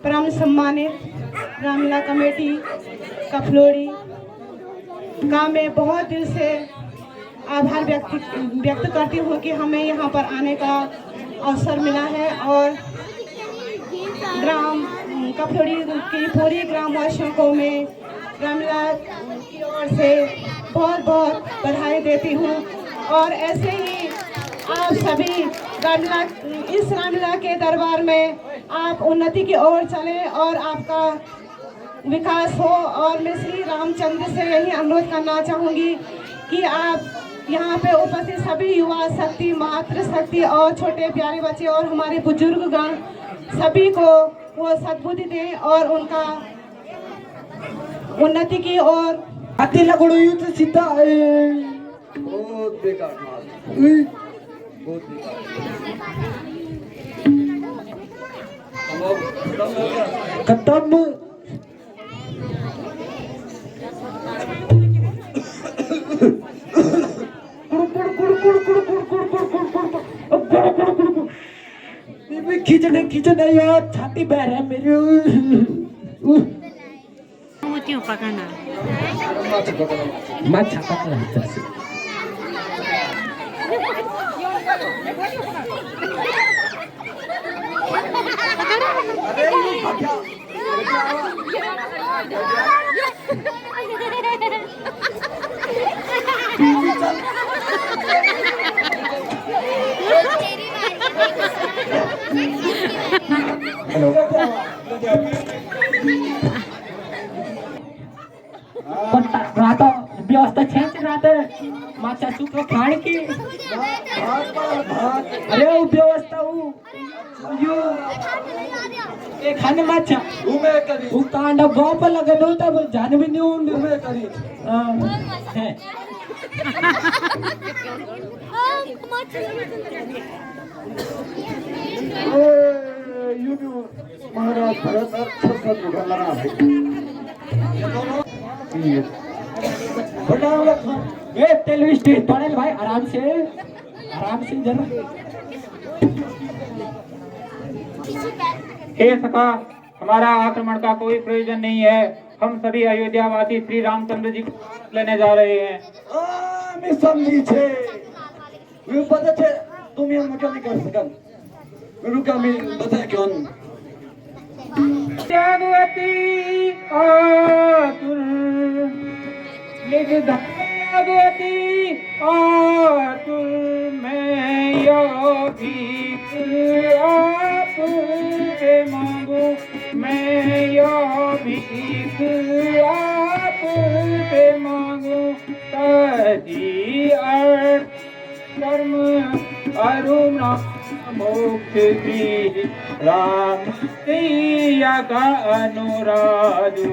परम सम्मानित रामलीला कमेटी कफलोड़ी का मैं बहुत दिल से आभार व्यक्त करती हूँ कि हमें यहाँ पर आने का अवसर मिला है और ग्राम कफलोड़ी की पूरी ग्रामवासियों को मैं रामलीला की ओर से बहुत बहुत बधाई देती हूँ। और ऐसे ही आप सभी रामलीला इस रामलीला के दरबार में आप उन्नति की ओर चलें और आपका विकास हो। और मैं श्री रामचंद्र से यही अनुरोध करना चाहूँगी कि आप यहाँ पे उपस्थित सभी युवा शक्ति, मातृ शक्ति और छोटे प्यारे बच्चे और हमारे बुजुर्ग गण सभी को वो सद्बुद्धि दें और उनका उन्नति की ओर आते लगड़ो युद्ध सीधा बहुत बेकार बहुत बेकार खत्म खींचने यार छाती बह रहा है मेरी क्यों पकाना माछा पकड़ा हेलो रात व्यवस्था छेंच रात माछा सुख खाण की अरे व्यवस्था यो ए खाने माछा घूमे करी वो कांडा गोप लगे दो तब जान भी नहीं उन घूमे करी है महाराज भरत और छत्रपति उठा रहा है ये टेलीविजन पड़े भाई आराम से जरा हे सखा, हमारा आक्रमण का कोई प्रयोजन नहीं है। हम सभी अयोध्यावासी श्री रामचंद्र जी को लेने जा रहे हैं। मैं समझी छे मैं पता छे तुम यहाँ मका नहीं कर सकन मेरू का मैं बता क्यों त्यागवती आतुर लिख त्यागवती आतुर मैं यो भीख आप से मांगू मैं यो भीख आप से मांगू तजी अर्थ कर्म अरुण मोक्ष श्री राम सिया का अनुराजू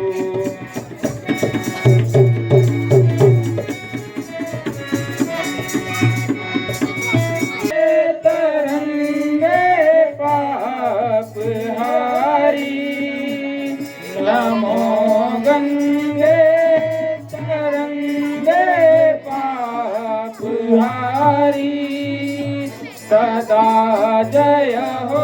तरंगे पाप हारी नमो गंगे तरंगे पाप हारी सदा जय हो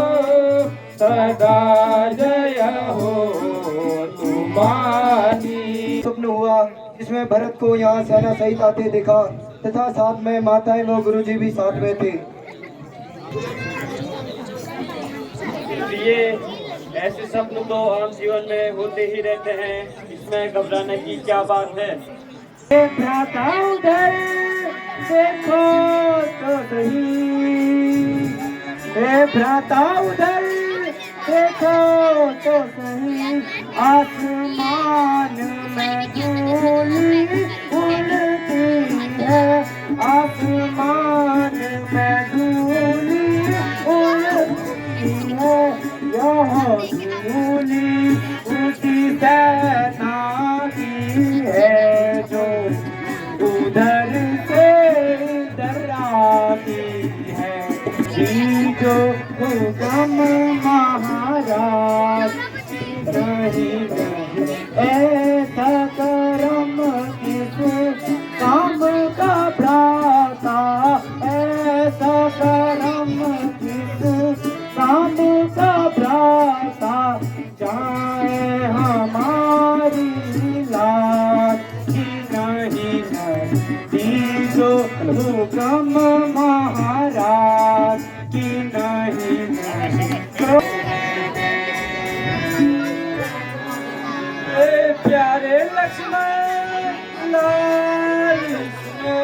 तुम्हारी। स्वप्न हुआ जिसमें भरत को यहाँ सेना सहित आते देखा तथा साथ में माताएं व गुरुजी भी साथ में थे। ये ऐसे स्वप्न तो आम जीवन में होते ही रहते हैं, इसमें घबराने की क्या बात है। भ्राता उधर देखो तो सही भ्राता उधर देखो तो सही आसमान में धूली उड़ती है आसमान में धूली उड़ती है यह धूली उसी सेना की है जो उधर से इधर आती है जो हुक्म महाराज रही ऐसा करम किस काम का भ्राता ऐसा करम किस काम का भ्राता जाए हमारी लाज की नहीं दीजो हुक्म महाराज की नहीं प्यारे लक्ष्मण लाल सुनो,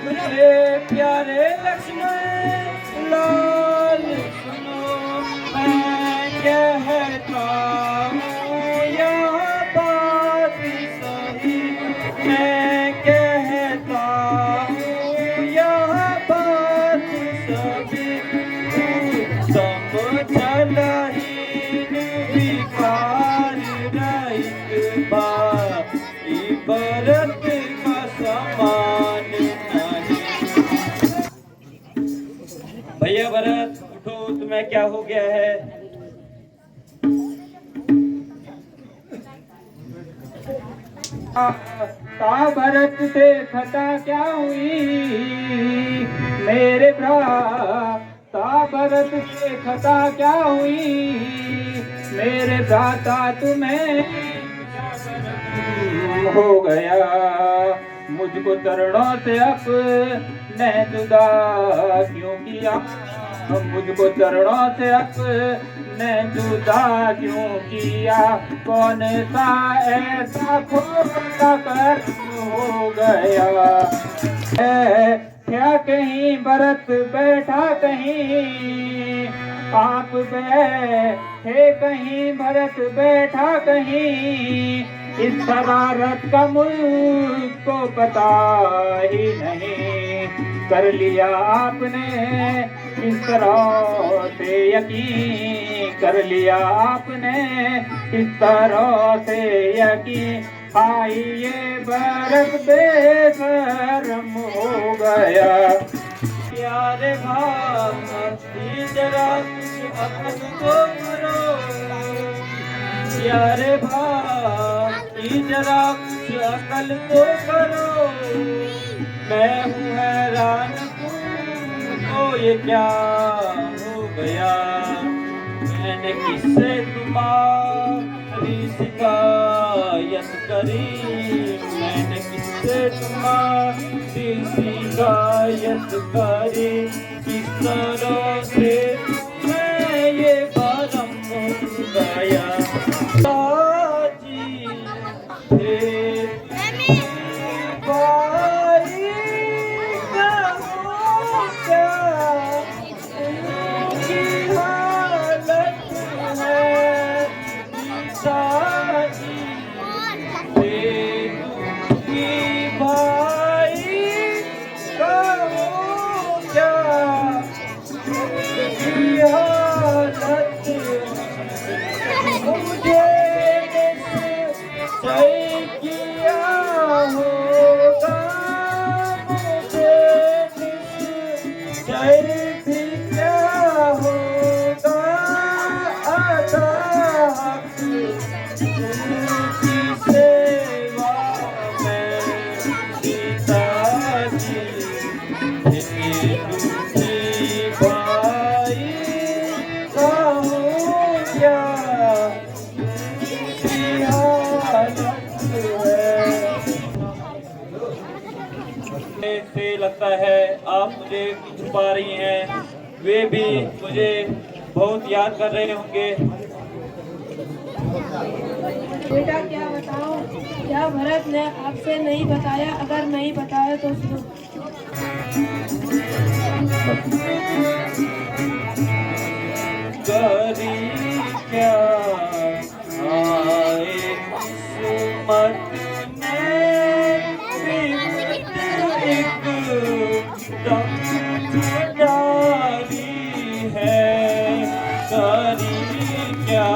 मेरे प्यारे लक्ष्मण लाल सुनो, मैं कहता हूँ यह बात सही, मैं कहता हूँ यह बात सही, समझलहीन विकार भरत का समान नहीं। भैया भरत उठो, तुम्हें क्या हो गया है? भरत से खता क्या हुई मेरे भ्राता, भरत से खता क्या हुई मेरे भ्राता, तुम्हें हो गया मुझको चरणों से अपने जुदा क्यों किया, मुझको चरणों से अपने जुदा क्यों किया, कौन सा ऐसा खोटा कर हो गया है, क्या कहीं भरत बैठा कहीं आप बैठे कहीं भरत बैठा कहीं, इस शरारत का मुझको पता ही नहीं, कर लिया आपने इस तरह से यकीन, कर लिया आपने इस तरह से यकीन, हाय ये भरत बेशर्म हो गया। प्यारे भाई जरा अकल को करो, प्यारे भाई जरा अकल को करो, मैं हूँ हैरान तुमको ये क्या हो गया, मैंने किससे तुम्हारी शिकायत करी, मैंने किससे तुम्हारी शिकायत करी, किस तरह से मैं ये भरम हो गया, जी थे भाई का हो क्या उनकी हालत है, साजी थे दुखी भाई का हो क्या उनकी हालत, मुझे निश्चय किया होगा, मुझे निश्चय भी क्या होगा, आता हक उनकी सेवा में पिताजी दुखी भाई का हो क्या से लगता है आप मुझे छुपा रही हैं, वे भी मुझे बहुत याद कर रहे होंगे। बेटा क्या बताओ, क्या भरत ने आपसे नहीं बताया? अगर नहीं बताया तो सुनो। करी क्या आए किस्मत में एक दम जारी है, करी क्या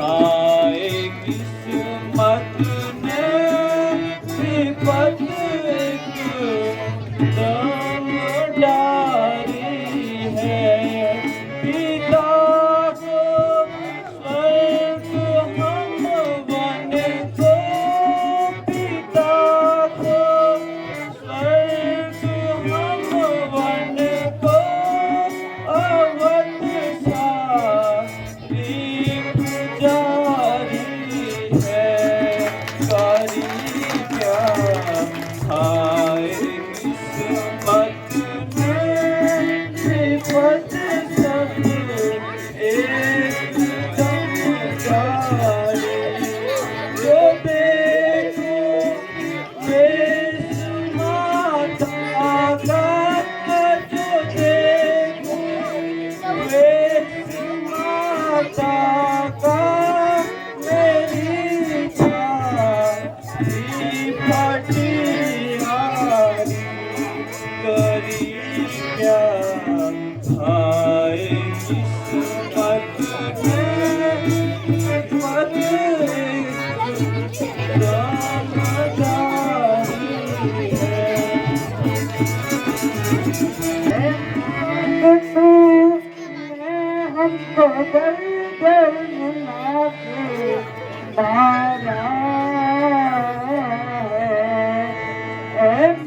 आए किस्मत में विपत एक दम जारी है, पिता को स्वर्ग हम वन को, पिता को स्वर्ग हम वन को, अवध सा मेरी जारी है, कारी क्या हाय किस्मत में विपत सब एकदम जारी। जो देखो माता का, जो देखो माता का, मेरी जारी फटी हारी, करी क्या हाय किस्मत में किस्मत हमको बल मुनाफे बारा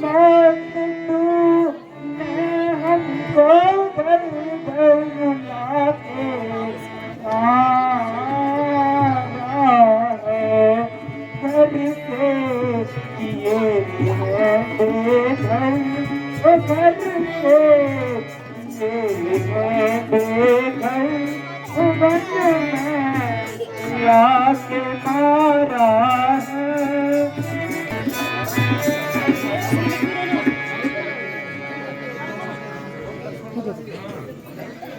मौत तूने हमको बल मुनाफे करके किए हैं बेघर, घर से बेघर बन में लाके मारा है।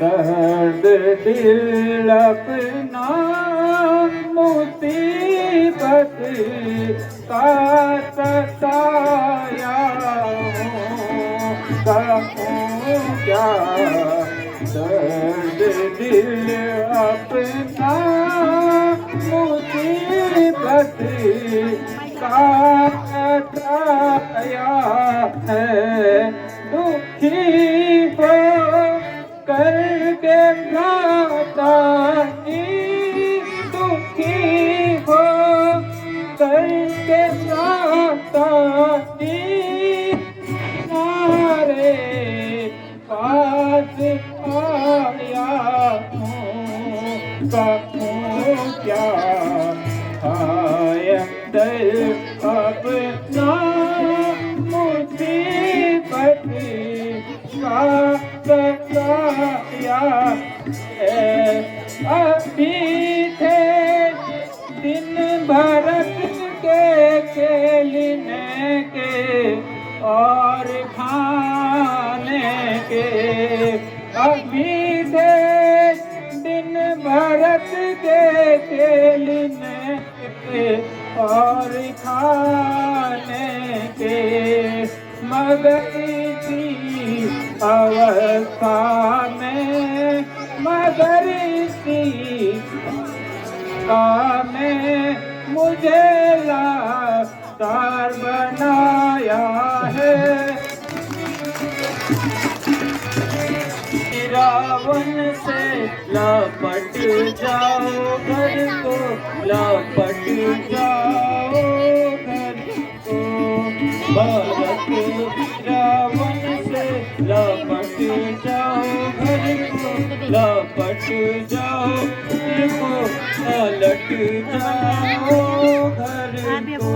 दर्द दिल अपना मुसीबत का सताया कहूँ क्या, दर्द दिल अपना मुसीबत का सताया है। दुखी हो करके प्रार्थनी, दुखी हो करके प्रार्थनी, तुम्हारे पास आया हूँ कहूँ क्या, हाय अंदर अपना मुसीबत का सताया है। अभी थे दिन भरत के खेलने के और खाने के, अभी थे दिन भरत के खेलने के और खाने के, मगर इसी अवस्था में, मगर इसी में मुझे लाचार बनाया है। रावण से लपट जाओ घर को, लपट जाओ घर को, भरत रावण से लपट जाओ घर को, लपट जाओ घर को, पलट जाओ घर को।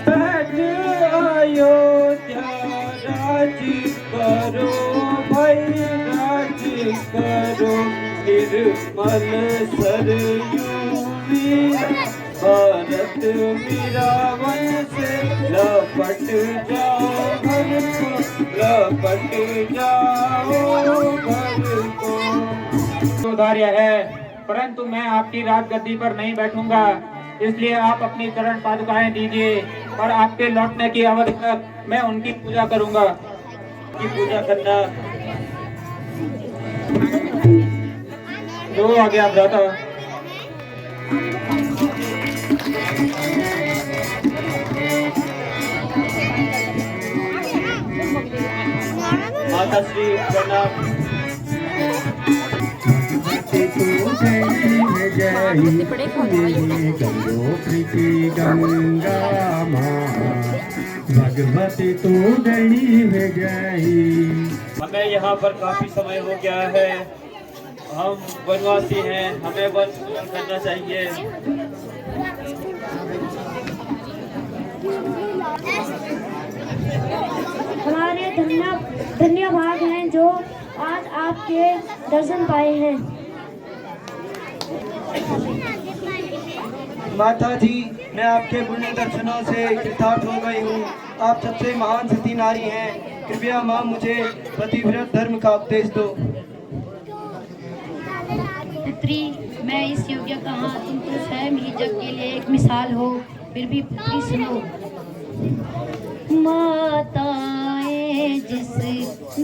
सहज अयोध्या राज करो भाई, राज करो निर्मल सरयू वीर, भारत वीरावन से लपट जाओ घर को, लपट जाओ घर को। सुधार्य है, परंतु मैं आपकी राजगद्दी पर नहीं बैठूंगा, इसलिए आप अपनी चरण पादुकाएं दीजिए और आपके लौटने की अवधि तक मैं उनकी पूजा करूंगा। की पूजा करना जो आ गया भ्राता। माता श्री प्रणाम। जय गंगो प्रीति गंगा भगवती तू गई है गई। हमें यहाँ पर काफी समय हो गया है, हम वनवासी हैं, हमें वन करना चाहिए। हमारे धन्य भाग हैं जो आज आपके दर्शन पाए हैं। माता जी, मैं आपके पुण्य दर्शनों से कृतार्थ हो गई हूँ। आप सबसे महान सती नारी हैं। कृपया माँ मुझे पतिव्रत धर्म का उपदेश दो। पुत्री, मैं इस योग्य कहाँ, तुम तो स्वयं ही जग के लिए एक मिसाल हो। फिर भी पुत्री सुनो। माताएं जिस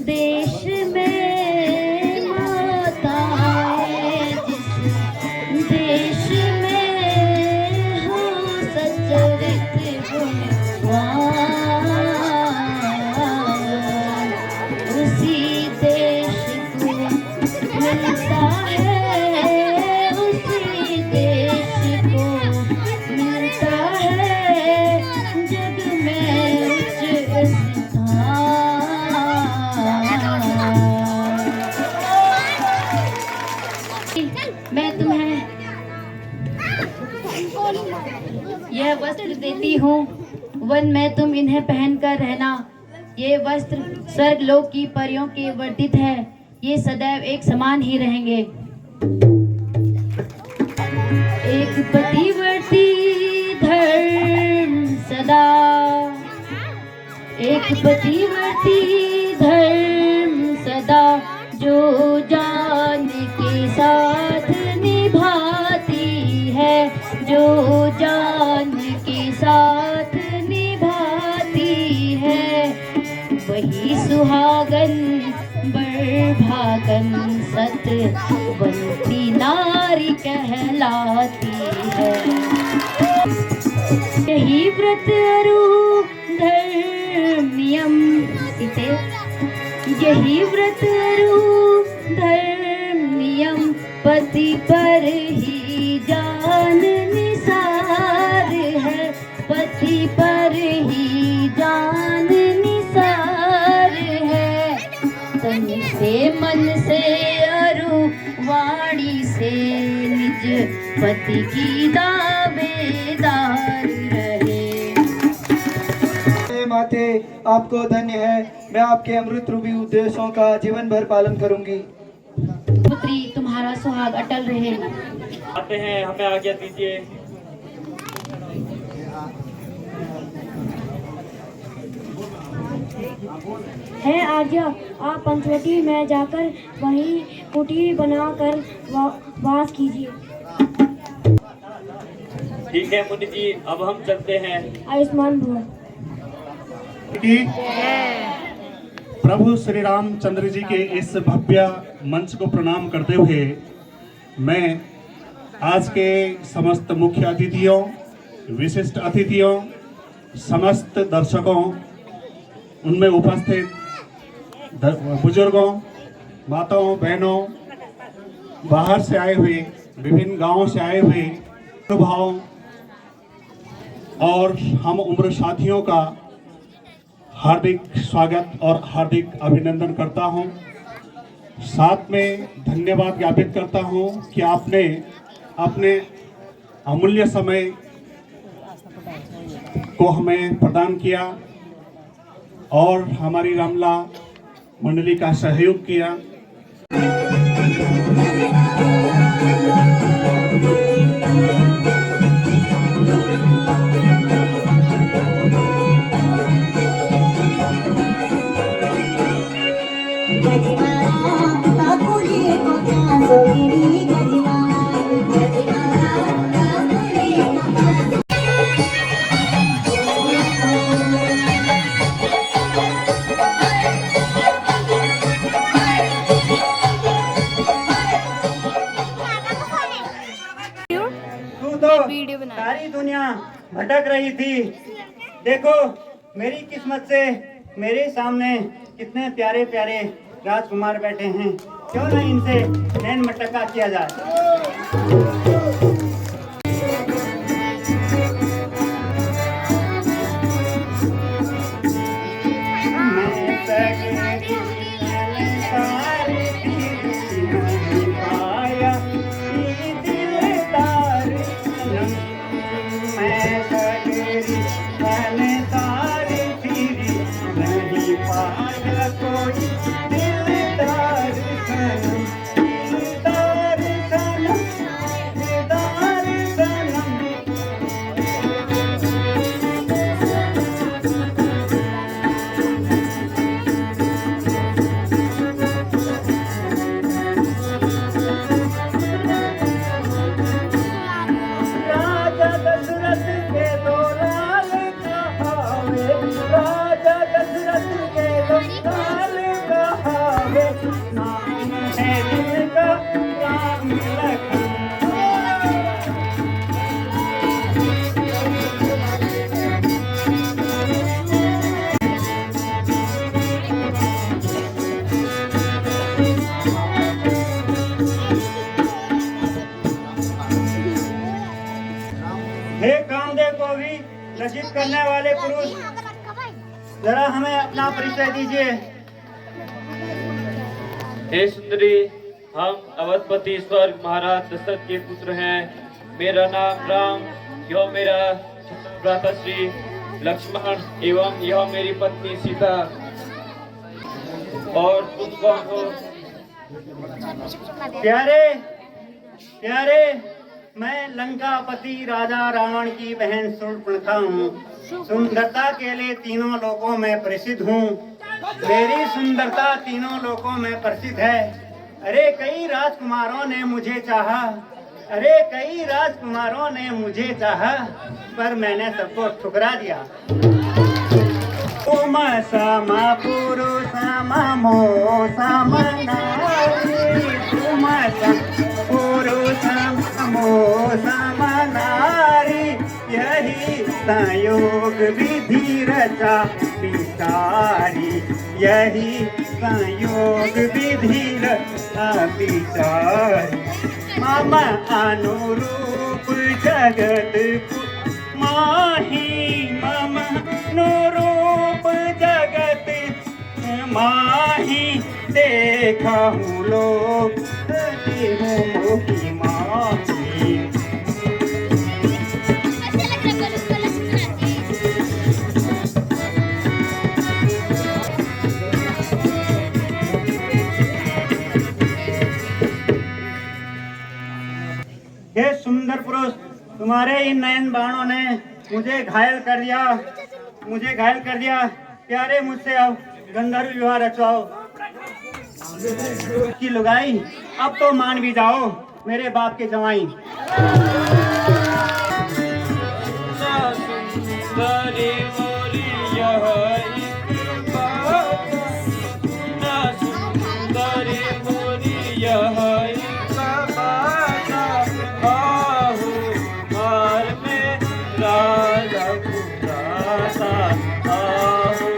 देश में, माताएं जिस देश में हो सचरित गुणवान, उसी देश को मिलता है, उसी देश को मिलता है जग में उच्च स्थान। मैं तुम्हें यह वस्त्र देती हूँ, वन में तुम इन्हें पहनकर रहना। ये वस्त्र स्वर्ग लोक की परियों के वर्तित है, ये सदैव एक समान ही रहेंगे। एक पतिव्रती धर्म सदा, एक पतिव्रती धर्म सदा, जो जान के साथ निभाती है, जो जान के साथ निभाती है, वही सुहागन बड़भागन सतवंती नारी कहलाती है। यही व्रत अरु धर्म नियम इते, यही व्रत अरु धर्म नियम, पति पर ही जान निसार है, पति पर ही जान निसार है। तन से मन से अरु वाणी से निज पति की दावेदार रहे। माते, आपको धन्य है। मैं आपके अमृत रूपी उपदेशों का जीवन भर पालन करूंगी। पुत्री, तुम्हारा सुहाग अटल रहे। आते हैं, हमें आज्ञा दीजिए। है आज्ञा, आप पंचवटी में जाकर वहीं कुटीर बनाकर वास कीजिए। ठीक है मुनि जी, अब हम चलते हैं। आयुष्मान भव। की प्रभु श्री रामचंद्र जी के इस भव्य मंच को प्रणाम करते हुए मैं आज के समस्त मुख्य अतिथियों, विशिष्ट अतिथियों, समस्त दर्शकों, उनमें उपस्थित बुजुर्गों, माताओं, बहनों, बाहर से आए हुए, विभिन्न गांवों से आए हुए अनुभव और हम उम्र साथियों का हार्दिक स्वागत और हार्दिक अभिनंदन करता हूं। साथ में धन्यवाद ज्ञापित करता हूं कि आपने अपने अमूल्य समय को हमें प्रदान किया और हमारी रामला मंडली का सहयोग किया। सारी दुनिया भटक रही थी, देखो मेरी किस्मत से मेरे सामने कितने प्यारे प्यारे राजकुमार बैठे हैं, क्यों ना इनसे नैन मटका किया जाए। मैंने सारी फिरी नहीं पाया कोई दिलदार सनम, दिलदार सनम, दिलदार सनम। राजा दशरथ के दो लाल कहावे, राजा दशरथ के दो लाल कहावे, नाम है जिनका राम लखन। हे कामदेव को भी लज्जित करने वाले पुरुष, जरा हमें अपना परिचय दीजिए। हे सुंदरी, हम अवधपति स्वर्ग महाराज दशरथ के पुत्र हैं। मेरा नाम राम, यह मेरा भ्राता श्री लक्ष्मण एवं यह मेरी पत्नी सीता। और तुम कौन हो? प्यारे प्यारे, मैं लंकापति राजा रावण की बहन शूर्पणखा हूँ। सुंदरता के लिए तीनों लोकों में प्रसिद्ध हूँ। मेरी सुंदरता तीनों लोकों में प्रसिद्ध है। अरे कई राजकुमारों ने मुझे चाहा, अरे कई राजकुमारों ने मुझे चाहा, पर मैंने सबको ठुकरा दिया। तुम समा पुरुष मो सम नारी, तुम पुरुष मो सम नारी, यही संयोग विधि रचा विचारी, यही संयोग विधि रचा विचारी। मम अनुरूप जगत माही, मम अनुरूप जगत माही, देखा हूँ लोग मोही माही। हे सुंदर पुरुष, तुम्हारे इन नयन बाणों ने मुझे घायल कर दिया, मुझे घायल कर दिया। प्यारे, मुझसे अब गंधर्व विवाह रचवाओ। की लुगाई, अब तो मान भी जाओ मेरे बाप के जवाई। सुंदरी मोरी यह एक बात, ना सुंदरी मोरी यह एक बात, आहू मार में राजा गुरासा, आहू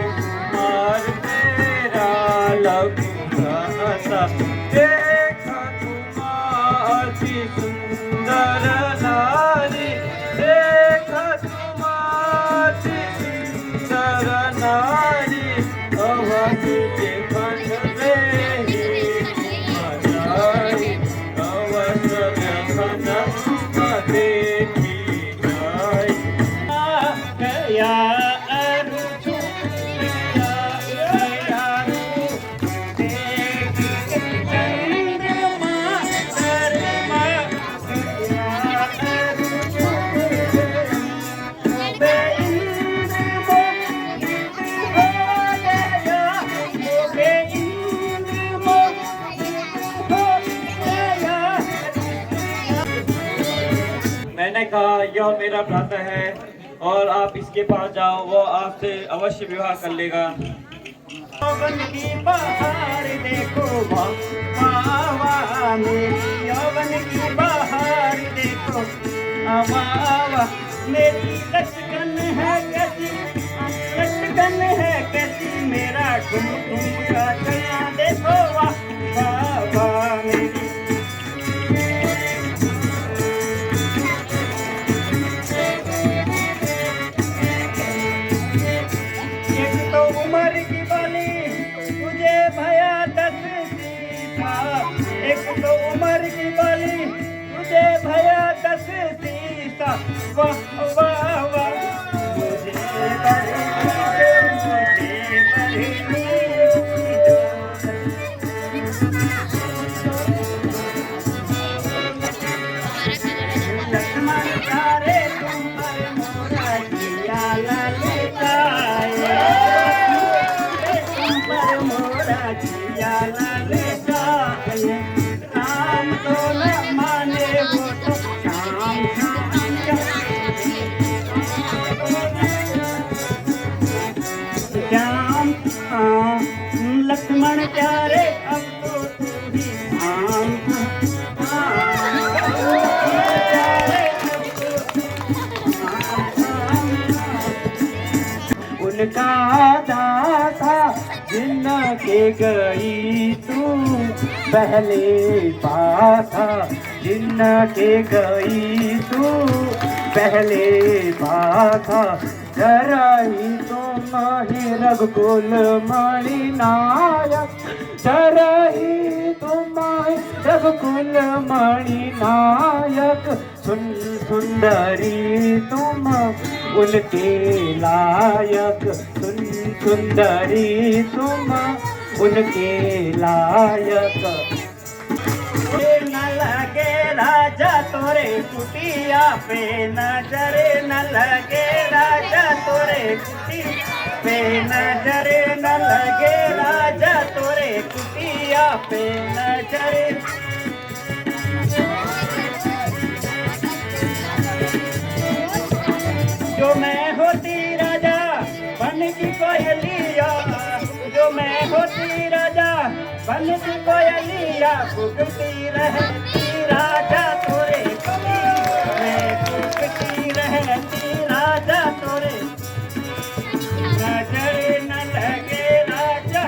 मार में राजा गुरासा। देखा तुम्हारी सुंदर नारी, देखा तुम्हारी सुंदर नारी, अवध के खंड में ही मजाई, अवध के खंड में देखी जाई। गया अरुचु, गया गया देख चंद्रमा शर्मा, गया अरुचु बे इंद्र मोहित हो गया, बे इंद्र मोहित हो गया। मैंने कहा यह मेरा भ्राता है और आप इसके पास जाओ, वो आपसे अवश्य विवाह कर लेगा। यौवन की बहार देखो वाह वाह, मेरी यौवन की बहार देखो वाह वाह। मेरी लटकन है कैसी, लटकन है कैसी, मेरा घुम घुम का चला देखो वाह वाह वाह। मेरी एक तो उम्र की बाली, तुझे भया 10 सीता, एक तो उम्र की बाली, तुझे भया 10 सीता, वाह वाह वाह। मुझे लक्ष्मण प्यारे अब तो तू ही आम उनका दाता जिनके गई तू पहले पासा, जिनके गई तू पहले पासा, डराई तुम ही रघुकुल मणि नायक, डराई तुम रघुकुल मणि नायक, सुंदरी तुम उनके लायक, सुंदरी तुम उनके लायक। न लगे राजा तोरे कुटिया पे नजर, न लगे राजा तोरे कुटिया पे नजर, न लगे राजा तोरे कुटिया पे नजर। जो मैं होती राजा बन की कोयलिया, जो मैं होती राजा बन की कोयलिया, फूकती रहती राजा तोरे मैं फूकती रहती राजा तोरे, नजर न लगे राजा।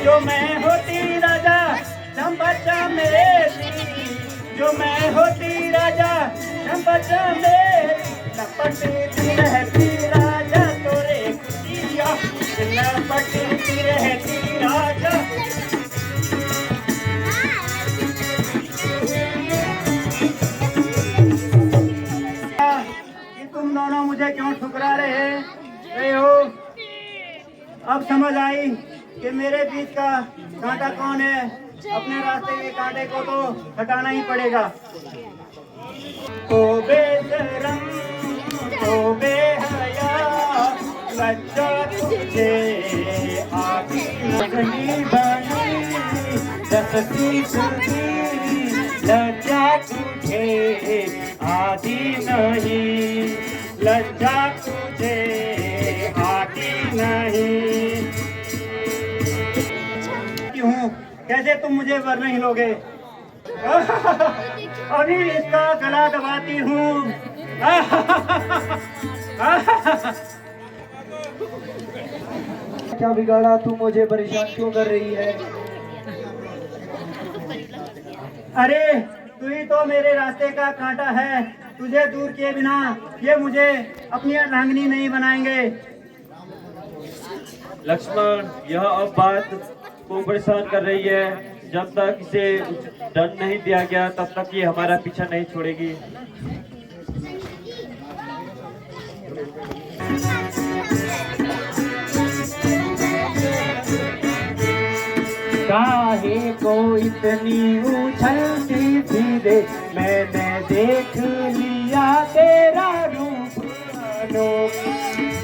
जो मैं होती राजा चंपा मेरी, जो मैं होती राजा चंपा मेरी, लपटती रहती राजा तोरे कुटिया, लपटती रहती राजा। कि तुम दोनों मुझे क्यों ठुकरा रहे हो? अब समझ आई कि मेरे बीच का कांटा कौन है। अपने रास्ते के कांटे को तो हटाना ही पड़ेगा। तो बेशरम तो बेहया लज्जा तुझे आती नहीं बनी, दसती तुझी लज्जा तुझे आती नहीं, लज्जा तुझे आती नहीं। क्यों कैसे तुम मुझे वर नहीं लोगे? अभी इसका गला दबाती हूँ। क्या बिगाड़ा? तू मुझे परेशान क्यों कर रही है? अरे तू ही तो मेरे रास्ते का कांटा है। तुझे दूर किए बिना ये मुझे अपनी अर्धांगिनी नहीं बनाएंगे। लक्ष्मण, यह अब बात को परेशान कर रही है। जब तक इसे दंड नहीं दिया गया तब तक ये हमारा पीछा नहीं छोड़ेगी। काहे को इतनी उछलती फिरे, मैंने देख लिया तेरा रूप अनोखा।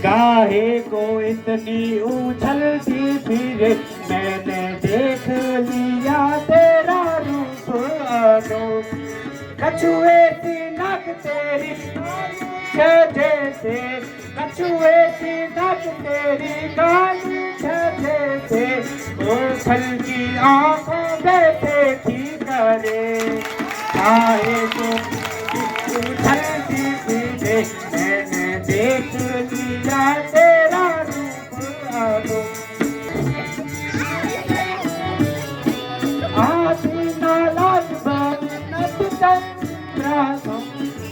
काहे को इतनी उछलती फिरे, मैंने देख लिया तेरा रूप अनोखा। कछुए सी नक तेरी जैसे, कछुए सी नक तेरी काली जैसे, ओ फल की आंखों बैठे थी करे। काहे को उछलती फिरे, मैंने देख लिया तेरा रूप अनोखा। आदि नालाज बनत चंद्रासम,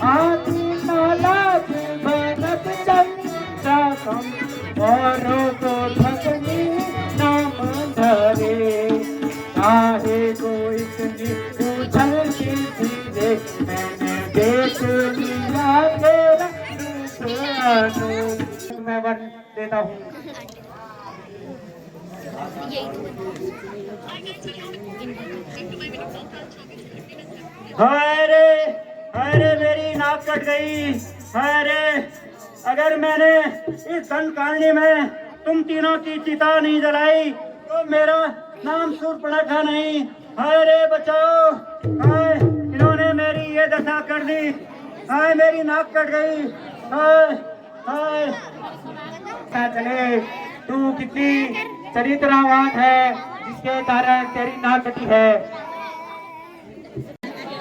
आदि नालाज बनत चंद्रासम, औरों को ठगनी नाम धरे। काहे को इतनी उछलती फिरे, मैंने देख लिया तेरा रूप अनोखा। मैं वन देता हूँ। हाय रे मेरी नाक कट गई। हाय रे, अगर मैंने इस दंडकारण्य में तुम तीनों की चिता नहीं जलाई तो मेरा नाम शूर्पणखा नहीं। हाय रे बचाओ। हाय, इन्होंने मेरी ये दशा कर दी। हाय, मेरी नाक कट गई। हाय हाय पता चले तू कितनी चरित्रवान है जिसके कारण तेरी नाक कटी है।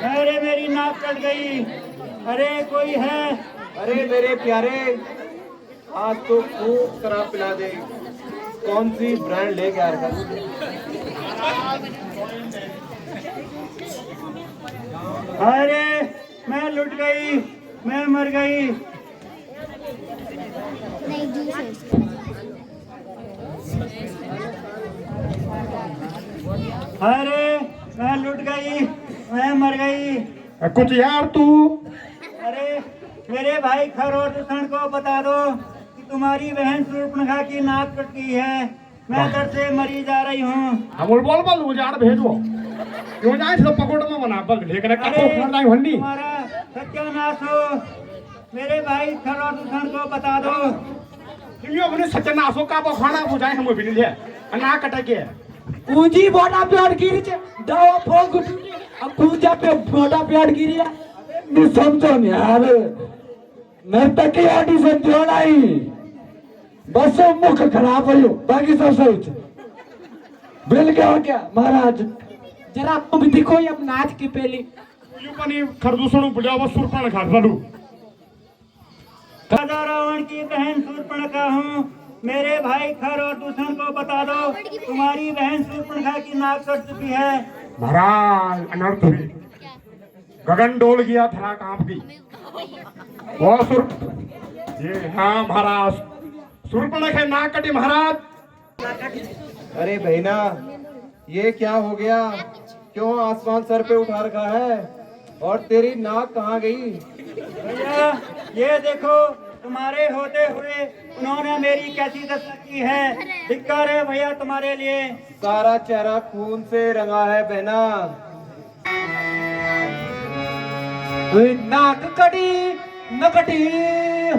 अरे मेरी नाक कट गई। अरे कोई है? अरे मेरे प्यारे, आज तो खूब शराब पिला दे। कौन सी ब्रांड लेके आ रहा? अरे मैं लुट गई, मैं मर गई। अरे मैं लुट गई, मैं मर गई। कुछ यार तू अरे मेरे भाई खरोदूषण को बता दो कि तुम्हारी बहन शूर्पणखा की नाक कट गई है। मैं दर्द से मरी जा रही हूँ। बोल बोल बोल उजाड़ भेजो क्यों जाए तो पकड़ में बना बग लेकिन कको फोड़ दाई हंडी तुम्हारा सत्यानाश हो। मेरे भाई खरोदूषण को बता दो। यो बने सत्यानाशो का बखाना बुझाए हम भी ले ना कटे के पूंजी बोटा पेड़ गिरी छे दवा फोग उठी अब पूजा पे बोटा पेड़ गिरी है। नहीं समझो नहीं यार, नर्तक की ऑडिशन जो नहीं बस मुख खराब हो बाकी सब सही बिल क्या हो क्या महाराज। जरा तुम भी दिखो अब नाच की पहली यो पनि खरदूषण बुढ़ा बस सुरपण खा बलू। राजा रावण की बहन शूर्पणखा हूँ। मेरे भाई खरोदूषण को बता दो तुम्हारी बहन शूर्पणखा की नाक कट चुकी है। महाराज अनर्थ हुई, गगन डोल गया धरा कांप गई। वो सुर ये हाँ महाराज सुरपणखा नाक कटी महाराज। अरे बहना, ये क्या हो गया? क्यों आसमान सर पे उठा रखा है? और तेरी नाक कहाँ गई? भैया ये देखो, तुम्हारे होते हुए उन्होंने मेरी कैसी दशा की है। धिक्कार है भैया तुम्हारे लिए। सारा चेहरा खून से रंगा है बहना। नाक कटी नकटी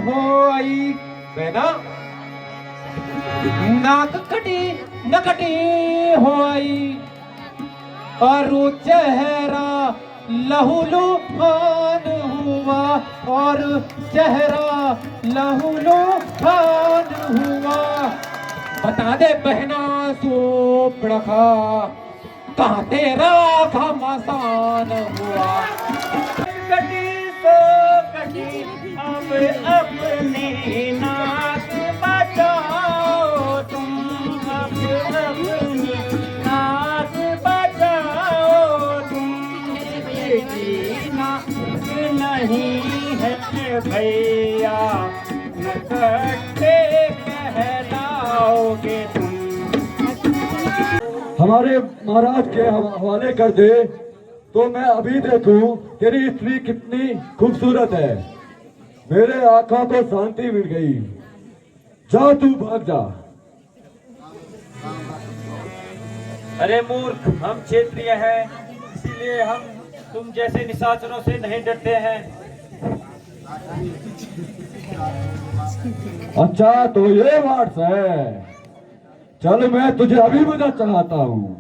हो आई बहना, नाक कटी नकटी हो आई और चेहरा लहूलुहान हुआ और चेहरा लहूलुहान हुआ। बता दे बहना शूर्पणखा कहाँ तेरा घमासान हुआ। कटी तो कटी अब अपनी नाक बचाओ तुम। अब अपनी नाक बचाओ तुम। तेरी नाक नहीं है भैया, नकट्टे कहलाओगे तुम। हमारे महाराज के हवाले कर दे तो मैं अभी देखूं तेरी स्त्री कितनी खूबसूरत है। मेरे आंखों को शांति मिल गई। जा तू भाग जा। अरे मूर्ख, हम क्षेत्रीय हैं, इसीलिए हम तुम जैसे निशाचरों से नहीं डरते हैं। अच्छा तो ये बात है, चल मैं तुझे अभी बुझा चाहता हूँ।